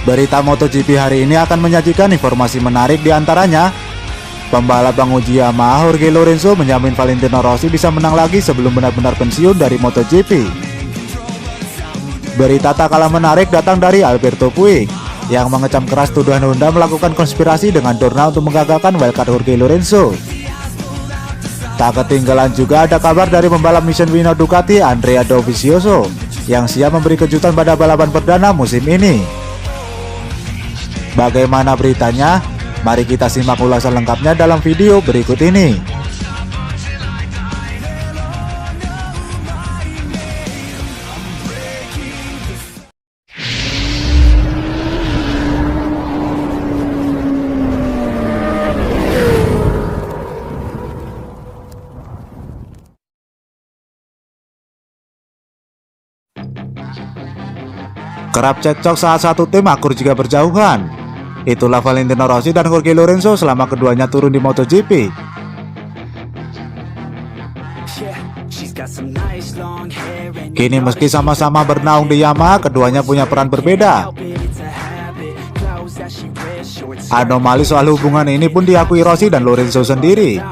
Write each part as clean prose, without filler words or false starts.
Berita MotoGP hari ini akan menyajikan informasi menarik diantaranya. Pembalap Bang Uji Yamaha Jorge Lorenzo menjamin Valentino Rossi bisa menang lagi sebelum benar-benar pensiun dari MotoGP. Berita tak kalah menarik datang dari Alberto Puig yang mengecam keras tuduhan Honda melakukan konspirasi dengan Dorna untuk menggagalkan wildcard Jorge Lorenzo. Tak ketinggalan juga ada kabar dari pembalap Michelin Ducati Andrea Dovizioso yang siap memberi kejutan pada balapan perdana musim ini. Bagaimana beritanya? Mari kita simak ulasan lengkapnya dalam video berikut ini. Kerap cekcok saat satu tim akur jika berjauhan. Itulah Valentino Rossi dan Jorge Lorenzo selama keduanya turun di MotoGP. Kini meski sama-sama bernaung di Yamaha, keduanya punya peran berbeda. Anomali soal hubungan ini pun diakui Rossi dan Lorenzo sendiri.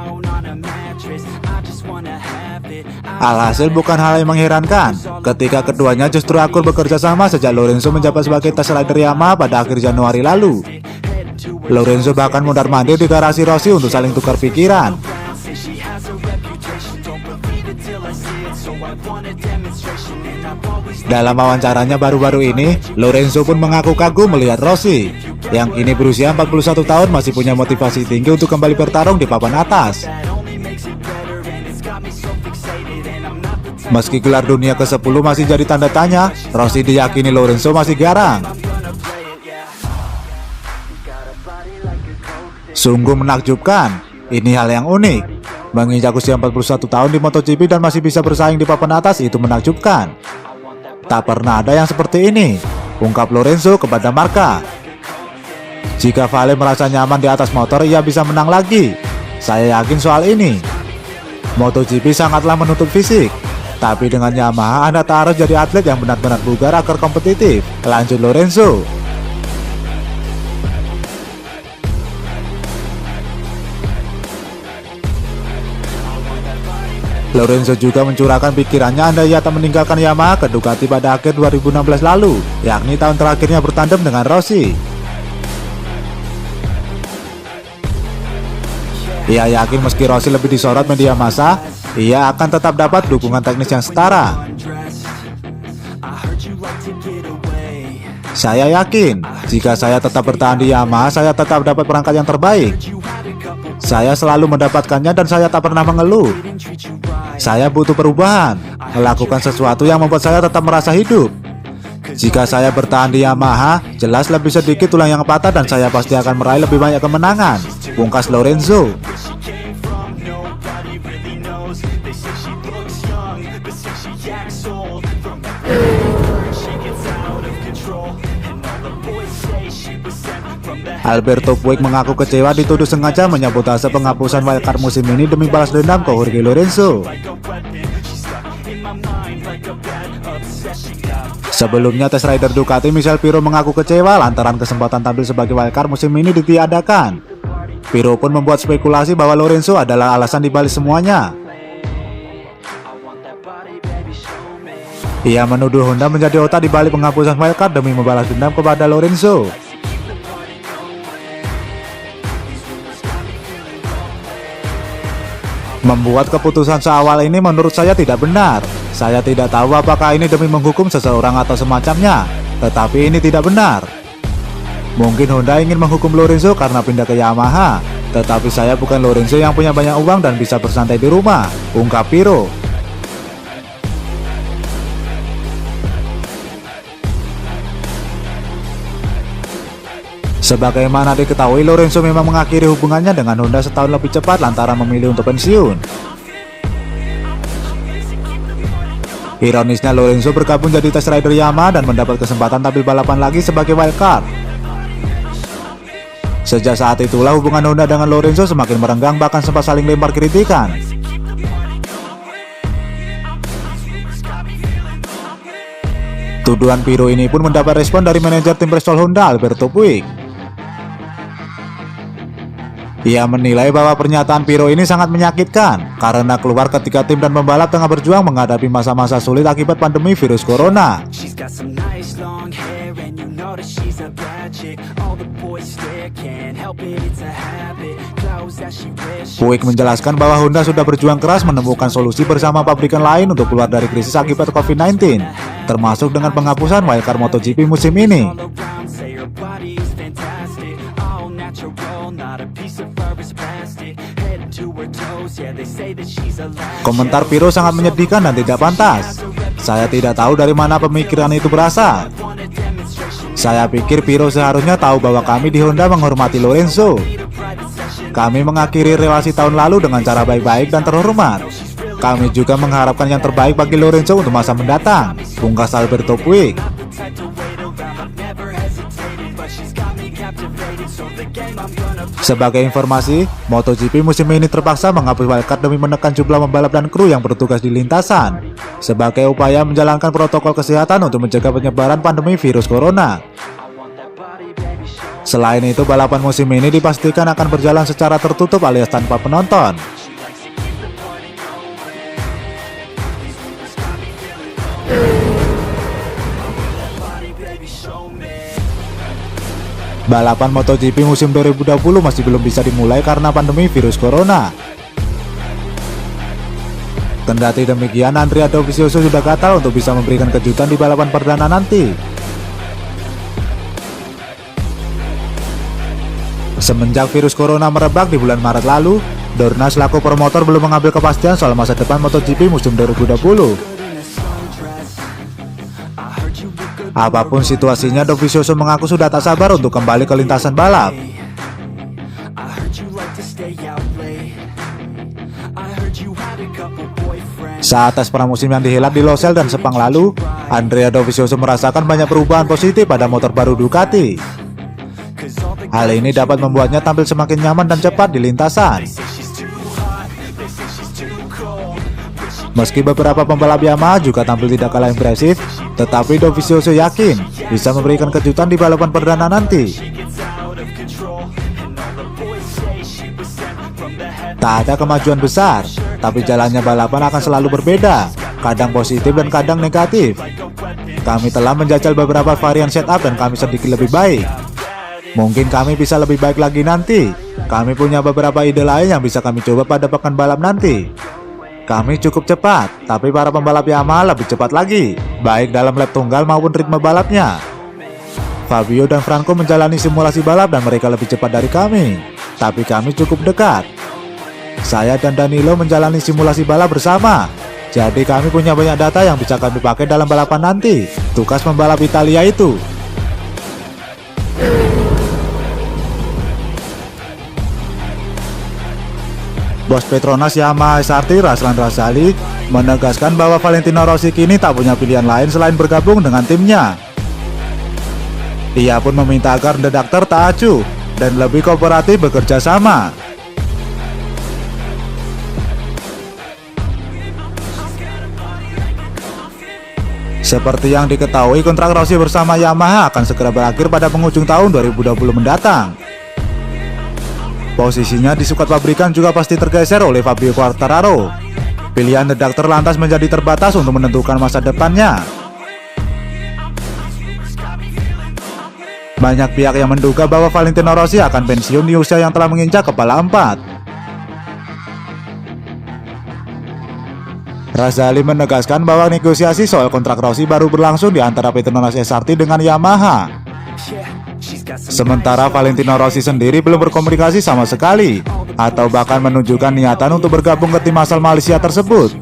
Alhasil bukan hal yang mengherankan ketika keduanya justru akur bekerja sama sejak Lorenzo menjabat sebagai test rider Yamaha pada akhir Januari lalu. Lorenzo bahkan mondar-mandir di garasi Rossi untuk saling tukar pikiran. Dalam wawancaranya baru-baru ini, Lorenzo pun mengaku kagum melihat Rossi yang kini berusia 41 tahun masih punya motivasi tinggi untuk kembali bertarung di papan atas. Meski gelar dunia ke-10 masih jadi tanda tanya, Rossi diyakini Lorenzo masih garang. Sungguh menakjubkan, ini hal yang unik. Menginjak usia 41 tahun di MotoGP dan masih bisa bersaing di papan atas itu menakjubkan. Tak pernah ada yang seperti ini, ungkap Lorenzo kepada Marca. Jika Vale merasa nyaman di atas motor, ia bisa menang lagi. Saya yakin soal ini. MotoGP sangatlah menuntut fisik. Tapi dengan Yamaha, Anda tak harus jadi atlet yang benar-benar bugar agar kompetitif, lanjut Lorenzo. Lorenzo juga mencurahkan pikirannya andai ia tak meninggalkan Yamaha ke Ducati pada akhir 2016 lalu, yakni tahun terakhirnya bertandem dengan Rossi. Ia yakin meski Rossi lebih disorot media massa, ia akan tetap dapat dukungan teknis yang setara. Saya yakin, jika saya tetap bertahan di Yamaha, saya tetap dapat perangkat yang terbaik. Saya selalu mendapatkannya dan saya tak pernah mengeluh. Saya butuh perubahan, melakukan sesuatu yang membuat saya tetap merasa hidup. Jika saya bertahan di Yamaha, jelas lebih sedikit tulang yang patah dan saya pasti akan meraih lebih banyak kemenangan, pungkas Lorenzo. Alberto Puig mengaku kecewa dituduh sengaja menyabotase penghapusan wildcard musim ini demi balas dendam ke Jorge Lorenzo. Sebelumnya test rider Ducati Michel Pirro mengaku kecewa lantaran kesempatan tampil sebagai wildcard musim ini ditiadakan. Pirro pun membuat spekulasi bahwa Lorenzo adalah alasan dibalik semuanya. Ia menuduh Honda menjadi otak dibalik penghapusan wildcard demi membalas dendam kepada Lorenzo. Membuat keputusan seawal ini menurut saya tidak benar. Saya tidak tahu apakah ini demi menghukum seseorang atau semacamnya, tetapi ini tidak benar. Mungkin Honda ingin menghukum Lorenzo karena pindah ke Yamaha, tetapi saya bukan Lorenzo yang punya banyak uang dan bisa bersantai di rumah, ungkap Pirro. Sebagaimana diketahui, Lorenzo memang mengakhiri hubungannya dengan Honda setahun lebih cepat lantaran memilih untuk pensiun. Ironisnya, Lorenzo bergabung jadi test rider Yamaha dan mendapat kesempatan tampil balapan lagi sebagai wildcard. Sejak saat itulah hubungan Honda dengan Lorenzo semakin merenggang, bahkan sempat saling lempar kritikan. Tuduhan Piro ini pun mendapat respon dari manajer tim Bristol Honda Alberto Puig. Ia menilai bahwa pernyataan Piro ini sangat menyakitkan karena keluar ketika tim dan pembalap tengah berjuang menghadapi masa-masa sulit akibat pandemi virus corona. Puig menjelaskan bahwa Honda sudah berjuang keras menemukan solusi bersama pabrikan lain untuk keluar dari krisis akibat COVID-19, termasuk dengan penghapusan wildcard MotoGP musim ini. Komentar Piro sangat menyedihkan dan tidak pantas. Saya tidak tahu dari mana pemikiran itu berasal. Saya pikir Piro seharusnya tahu bahwa kami di Honda menghormati Lorenzo. Kami mengakhiri relasi tahun lalu dengan cara baik-baik dan terhormat. Kami juga mengharapkan yang terbaik bagi Lorenzo untuk masa mendatang, pungkas Alberto Puig. Sebagai informasi, MotoGP musim ini terpaksa menghapus wildcard demi menekan jumlah pembalap dan kru yang bertugas di lintasan, sebagai upaya menjalankan protokol kesehatan untuk mencegah penyebaran pandemi virus corona. Selain itu, balapan musim ini dipastikan akan berjalan secara tertutup alias tanpa penonton. Balapan MotoGP musim 2020 masih belum bisa dimulai karena pandemi virus corona. Kendati demikian, Andrea Dovizioso sudah gatal untuk bisa memberikan kejutan di balapan perdana nanti. Semenjak virus corona merebak di bulan Maret lalu, Dorna selaku promotor belum mengambil kepastian soal masa depan MotoGP musim 2020. Apapun situasinya, Dovizioso mengaku sudah tak sabar untuk kembali ke lintasan balap. Saat tes pramusim yang dihelat di Losail dan Sepang lalu, Andrea Dovizioso merasakan banyak perubahan positif pada motor baru Ducati. Hal ini dapat membuatnya tampil semakin nyaman dan cepat di lintasan. Meski beberapa pembalap Yamaha juga tampil tidak kalah impresif, tetapi Dovizioso yakin bisa memberikan kejutan di balapan perdana nanti. Tak ada kemajuan besar, tapi jalannya balapan akan selalu berbeda, kadang positif dan kadang negatif. Kami telah menjajal beberapa varian setup dan kami sedikit lebih baik. Mungkin kami bisa lebih baik lagi nanti. Kami punya beberapa ide lain yang bisa kami coba pada pekan balap nanti. Kami cukup cepat, tapi para pembalap Yamaha lebih cepat lagi, baik dalam lap tunggal maupun ritme balapnya. Fabio dan Franco menjalani simulasi balap dan mereka lebih cepat dari kami, tapi kami cukup dekat. Saya dan Danilo menjalani simulasi balap bersama, jadi kami punya banyak data yang bisa kami pakai dalam balapan nanti, tugas pembalap Italia itu. Bos Petronas Yamaha SRT Razlan Razali menegaskan bahwa Valentino Rossi kini tak punya pilihan lain selain bergabung dengan timnya. Ia pun meminta agar The Doctor tak acuh dan lebih kooperatif bekerja sama. Seperti yang diketahui, kontrak Rossi bersama Yamaha akan segera berakhir pada penghujung tahun 2020 mendatang. Posisinya di squad pabrikan juga pasti tergeser oleh Fabio Quartararo. Pilihan The Doctor lantas menjadi terbatas untuk menentukan masa depannya. Banyak pihak yang menduga bahwa Valentino Rossi akan pensiun di usia yang telah menginjak kepala 4. Razali menegaskan bahwa negosiasi soal kontrak Rossi baru berlangsung di antara Petronas SRT dengan Yamaha. Sementara Valentino Rossi sendiri belum berkomunikasi sama sekali, atau bahkan menunjukkan niatan untuk bergabung ke tim asal Malaysia tersebut.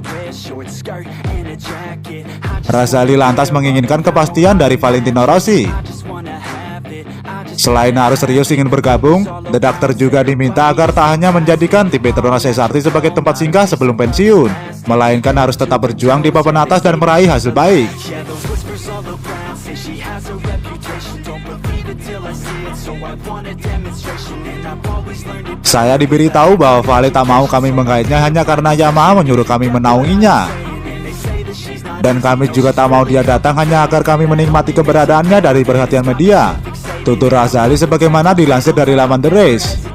Razali lantas menginginkan kepastian dari Valentino Rossi. Selain harus serius ingin bergabung, The Doctor juga diminta agar tak hanya menjadikan tim Petronas SRT sebagai tempat singgah sebelum pensiun, melainkan harus tetap berjuang di papan atas dan meraih hasil baik. Saya diberitahu bahwa Vale tak mau kami menggaitnya hanya karena Yamaha menyuruh kami menaunginya. Dan kami juga tak mau dia datang hanya agar kami menikmati keberadaannya dari perhatian media. Tutur Razali sebagaimana dilansir dari laman The Race.